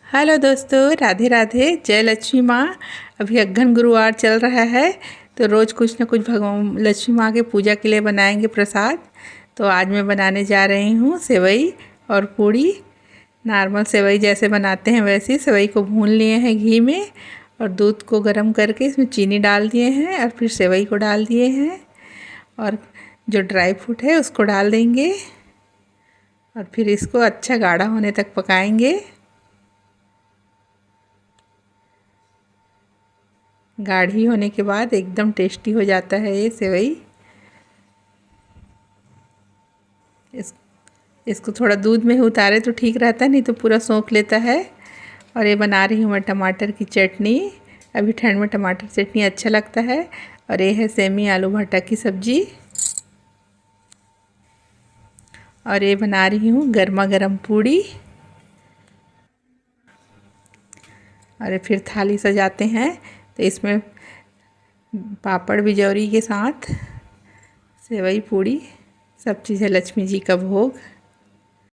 Hello दोस्तों, राधे राधे। जय लक्ष्मी माँ। अभी अग्न गुरुवार चल रहा है तो रोज़ कुछ ना कुछ भगवान लक्ष्मी माँ के पूजा के लिए बनाएंगे प्रसाद। तो आज मैं बनाने जा रही हूँ सेवई और पूड़ी। नॉर्मल सेवई जैसे बनाते हैं वैसे सेवई को भून लिए हैं घी में, और दूध को गर्म करके इसमें चीनी डाल दिए हैं और फिर सेवई को डाल दिए हैं, और जो ड्राई फ्रूट है उसको डाल देंगे और फिर इसको अच्छा गाढ़ा होने तक पकाएंगे। गाढ़ी होने के बाद एकदम टेस्टी हो जाता है ये सेवई। इसको थोड़ा दूध में ही उतारे तो ठीक रहता है, नहीं तो पूरा सोख लेता है। और ये बना रही हूँ मैं टमाटर की चटनी। अभी ठंड में टमाटर चटनी अच्छा लगता है। और ये है सेमी आलू भट्टा की सब्जी। और ये बना रही हूँ गर्मा गर्म पूड़ी। और फिर थाली सजाते हैं तो इसमें पापड़ बिजौरी के साथ सेवई पूड़ी सब चीज़ है, लक्ष्मी जी का भोग।